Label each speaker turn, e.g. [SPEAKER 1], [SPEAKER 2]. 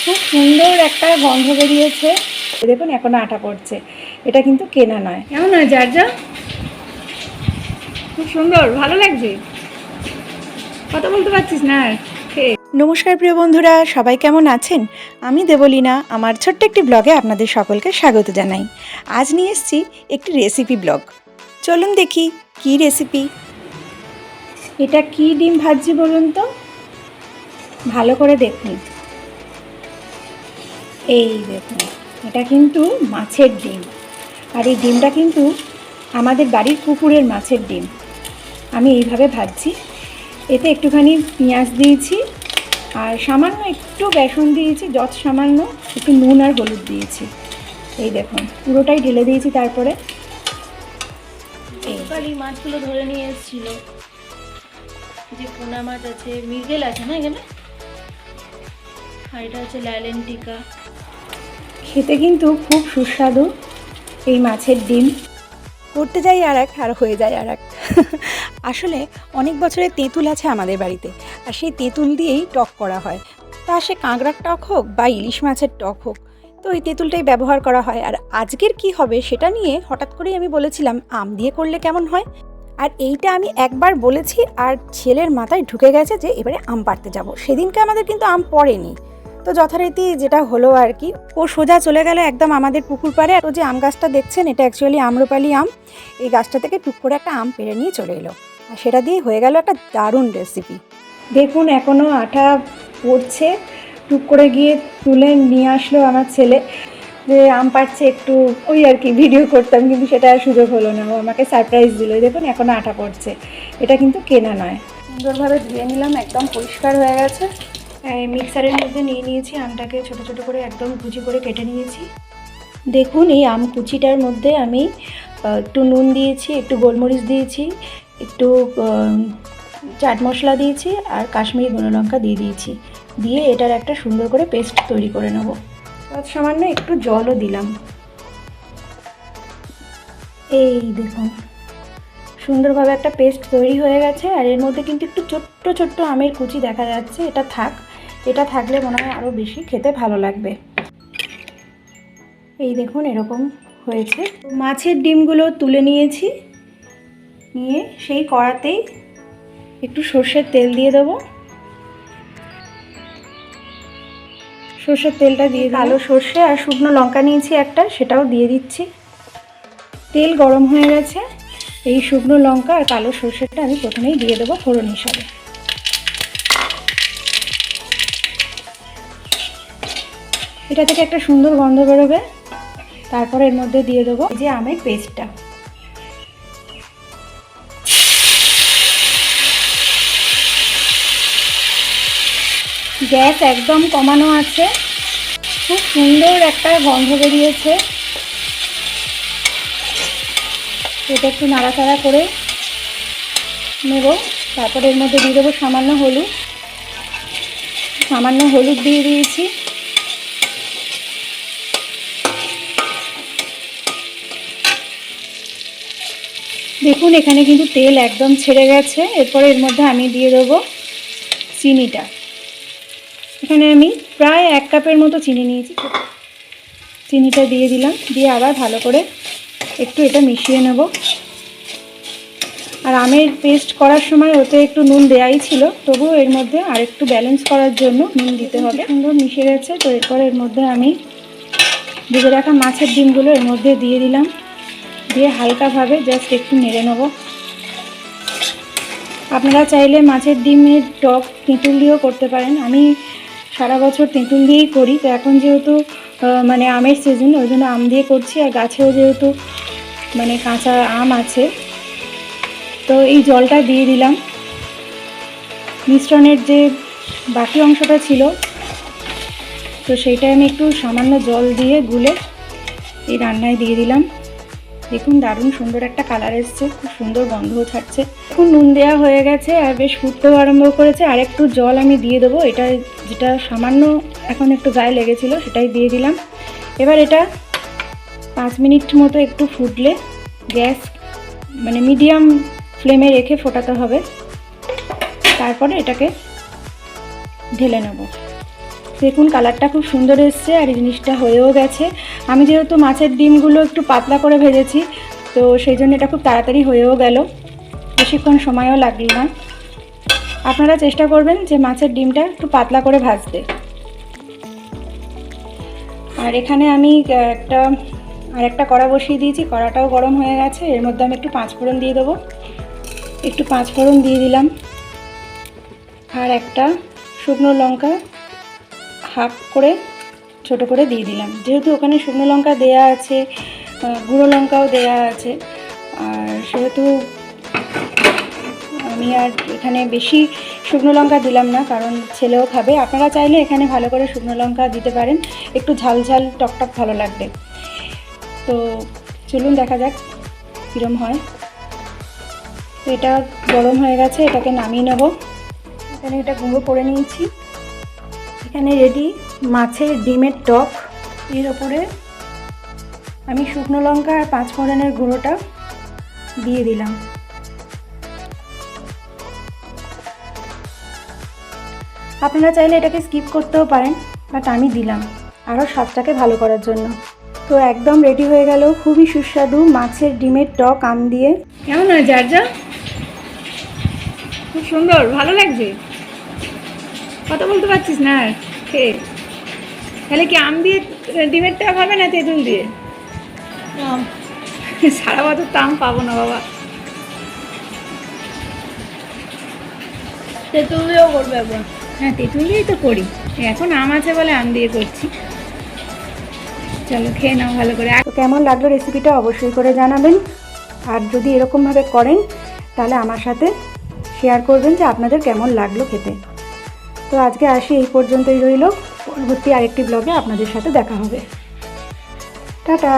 [SPEAKER 1] খুব সুন্দর একটা গন্ধ বেরিয়েছে। দেখুন এখনো আটা পড়ছে, এটা কিন্তু কেনা নয়। কেমন হয় যা খুব সুন্দর, ভালো লাগছে। কথা বলতে পারছিস না? নমস্কার প্রিয় বন্ধুরা, সবাই কেমন আছেন? আমি দেবলীনা, আমার ছোট্ট একটি ব্লগে আপনাদের সকলকে স্বাগত জানাই। আজ নিয়ে এসেছি একটি রেসিপি ব্লগ। চলুন দেখি কি রেসিপি। এটা কি ডিম ভাজছি বলুন তো, ভালো করে দেখুন। এই দেখুন, এটা কিন্তু মাছের ডিম, আর এই ডিমটা কিন্তু আমাদের বাড়ির পুকুরের মাছের ডিম। আমি এইভাবে ভাজছি। এতে একটুখানি পেঁয়াজ দিয়েছি, আর সামান্য একটু বেসন দিয়েছি, যত সামান্য একটু নুন আর হলুদ দিয়েছি। এই দেখুন পুরোটাই ঢেলে দিয়েছি। তারপরে
[SPEAKER 2] এই মাছগুলো ধরে নিয়ে এসেছিল, যে পোনা মাছ আছে, মৃগেল আছে না এখানে, আর এটা হচ্ছে ল্যালেন্টিকা।
[SPEAKER 1] খেতে কিন্তু খুব সুস্বাদু এই মাছের ডিম। করতে যাই আর এক, আর হয়ে যায় আর এক। আসলে অনেক বছরের তেঁতুল আছে আমাদের বাড়িতে, আর সেই তেঁতুল দিয়েই টক করা হয়। তা সে কাঁকড়ার টক হোক বা ইলিশ মাছের টক হোক, তো এই তেঁতুলটাই ব্যবহার করা হয়। আর আজকের কি হবে সেটা নিয়ে হঠাৎ করেই আমি বলেছিলাম আম দিয়ে করলে কেমন হয়। আর এইটা আমি একবার বলেছি, আর ছেলের মাথায় ঢুকে গেছে যে এবারে আম পাড়তে যাব। সেদিনকে আমাদের কিন্তু আম পড়েনি, তো যথারীতি যেটা হলো আর কি, ও সোজা চলে গেল একদম আমাদের পুকুর পাড়ে। আর ও যে আম গাছটা দেখছেন, এটা অ্যাকচুয়ালি আম্রপালি আম। এই গাছটা থেকে টুক করে একটা আম পেড়ে নিয়ে চলে এলো, আর সেটা দিয়ে হয়ে গেল একটা দারুণ রেসিপি। দেখুন এখনও আঠা পড়ছে। টুক করে গিয়ে তুলে নিয়ে আসলো আমার ছেলে, যে আম পাড়ছে, একটু ওই আর কি ভিডিও করতাম, কিন্তু সেটা আর সুযোগ হলো না। ও আমাকে সারপ্রাইজ দিল। দেখুন এখনও আঠা পড়ছে, এটা কিন্তু কেনা নয়। সুন্দরভাবে ধুয়ে নিলাম, একদম পরিষ্কার হয়ে গেছে। মিক্সারের মধ্যে নিয়ে নিয়েছি আমটাকে, ছোট ছোট করে একদম কুচি করে কেটে নিয়েছি। দেখুন এই আম কুচিটার মধ্যে আমি একটু নুন দিয়েছি, একটু গোলমরিচ দিয়েছি, একটু চাট মশলা দিয়েছি, আর কাশ্মীরি গুঁড়ো লঙ্কা দিয়ে দিয়েছি। দিয়ে এটার একটা সুন্দর করে পেস্ট তৈরি করে নেব। সামান্য একটু জলও দিলাম। এই দেখুন সুন্দরভাবে একটা পেস্ট তৈরি হয়ে গেছে। আর এর মধ্যে কিন্তু একটু ছোট্ট ছোট্ট আমের কুচি দেখা যাচ্ছে। এটা থাক, এটা থাকলে মনে হয় আরও বেশি খেতে ভালো লাগবে। এই দেখুন এরকম হয়েছে। মাছের ডিমগুলো তুলে নিয়েছি, নিয়ে সেই কড়াতেই একটু সর্ষের তেল দিয়ে দেবো। সর্ষের তেলটা দিয়ে কালো সর্ষে আর শুকনো লঙ্কা নিয়েছি একটা, সেটাও দিয়ে দিচ্ছি। তেল গরম হয়ে গেছে। এই শুকনো লঙ্কা আর কালো সর্ষেটা আমি প্রথমেই দিয়ে দেবো ফোড়ন হিসাবে। এটা থেকে একটা সুন্দর গন্ধ বেরোবে। তারপর এর মধ্যে দিয়ে দেবো যে আমের পেস্টটা। গ্যাস একদম কমানো আছে। খুব সুন্দর একটা গন্ধ বেরিয়েছে। এটা একটু নাড়াচাড়া করে নেব। তারপরে এর মধ্যে দিয়ে দেবো সামান্য হলুদ দিয়ে দিয়েছি। দেখুন এখানে কিন্তু তেল একদম ছেড়ে গেছে। এরপরে এর মধ্যে আমি দিয়ে দেবো চিনিটা। এখানে আমি প্রায় 1 কাপের মতো চিনি নিয়েছি। চিনিটা দিয়ে দিলাম, দিয়ে আবার ভালো করে একটু এটা মিশিয়ে নেব। আর আমের পেস্ট করার সময় ওতে একটু নুন দেওয়াই ছিল, তবুও এর মধ্যে আর একটু ব্যালেন্স করার জন্য নুন দিতে হবে। সুন্দর মিশে গেছে। তো এরপর এর মধ্যে আমি ভেজে রাখা মাছের ডিমগুলো এর মধ্যে দিয়ে দিলাম, দিয়ে হালকাভাবে জাস্ট একটু নেড়ে নেব। আপনারা চাইলে মাছের ডিমের টক তেঁতুল দিয়েও করতে পারেন। আমি সারা বছর তেঁতুল দিয়েই করি, তো এখন যেহেতু মানে আমের সিজন, ওই জন্য আম দিয়ে করছি। আর গাছেও যেহেতু মানে কাঁচা আম আছে, তো এই জলটা দিয়ে দিলাম। মিশ্রণের যে বাকি অংশটা ছিল, তো সেইটা আমি একটু সামান্য জল দিয়ে গুলে এই রান্নায় দিয়ে দিলাম। দেখুন দারুণ সুন্দর একটা কালার এসছে, খুব সুন্দর গন্ধও ছাড়ছে। এখন নুন দেওয়া হয়ে গেছে আর বেশ ফুটতেও আরম্ভ করেছে। আর একটু জল আমি দিয়ে দেবো, এটা যেটা সামান্য এখন একটু গায়ে লেগেছিল সেটাই দিয়ে দিলাম। এবার এটা 5 মিনিট মতো একটু ফুটলে গ্যাস মানে মিডিয়াম ফ্লেমে রেখে ফোটাতে হবে। তারপরে এটাকে ঢেলে নেব। দেখুন কালারটা খুব সুন্দর এসছে আর এই জিনিসটা হয়েও গেছে। আমি যেহেতু মাছের ডিমগুলো একটু পাতলা করে ভেজেছি, তো সেই জন্য এটা খুব তাড়াতাড়ি হয়েও গেল, বেশিক্ষণ সময়ও লাগলো না। আপনারা চেষ্টা করবেন যে মাছের ডিমটা একটু পাতলা করে ভাজতে। আর এখানে আমি একটা কড়া বসিয়ে দিয়েছি, কড়াটাও গরম হয়ে গেছে। এর মধ্যে আমি একটু পাঁচফোড়ন দিয়ে দেবো, একটু পাঁচফোড়ন দিয়ে দিলাম। আর একটা শুকনো লঙ্কা হাফ করে ছোট করে দিয়ে দিলাম। যেহেতু ওখানে শুকনো লঙ্কা দেয়া আছে, গুঁড়ো লঙ্কাও দেয়া আছে, আর সেহেতু আমি আর এখানে বেশি শুকনো লঙ্কা দিলাম না, কারণ ছেলেও খাবে। আপনারা চাইলে এখানে ভালো করে শুকনো লঙ্কা দিতে পারেন, একটু ঝাল ঝাল টকটক ভালো লাগবে। তো চলুন দেখা যাক কীরম হয়। তো এটা গরম হয়ে গেছে, এটাকে নামিয়ে নেব। এখানে এটা গুঁড়ো করে নিয়েছি। এখানে রেডি মাছের ডিমের টক। এর ওপরে আমি শুকনো লঙ্কা আর পাঁচফোড়নের গুঁড়োটা দিয়ে দিলাম। আপনারা চাইলে এটাকে স্কিপ করতেও পারেন, বাট আমি দিলাম আরও স্বাদটাকে ভালো করার জন্য। তো একদম রেডি হয়ে গেল খুবই সুস্বাদু মাছের ডিমের টক আম দিয়ে। কেমন হয় জারজা? খুব সুন্দর, ভালো লাগছে। কথা বলতে পারছিস না আর খেয়ে? তাহলে কি আম দিয়ে ডিমের টক হবে না তেঁতুল দিয়ে? সারা বছর তো আম পাবো না বাবা।
[SPEAKER 2] তেঁতুল দিয়েও করবে একবার।
[SPEAKER 1] হ্যাঁ, তেঁতুল দিয়েই তো করি, এখন আম আছে বলে আম দিয়ে করছি। চলো খেয়ে নাও ভালো করে। তো কেমন লাগলো রেসিপিটা অবশ্যই করে জানাবেন। আর যদি এরকমভাবে করেন তাহলে আমার সাথে শেয়ার করবেন যে আপনাদের কেমন লাগলো খেতে। তো আজকে আসি, এই পর্যন্তই রইল। পরবর্তী আরেকটি ব্লগে আপনাদের সাথে দেখা হবে। টাটা।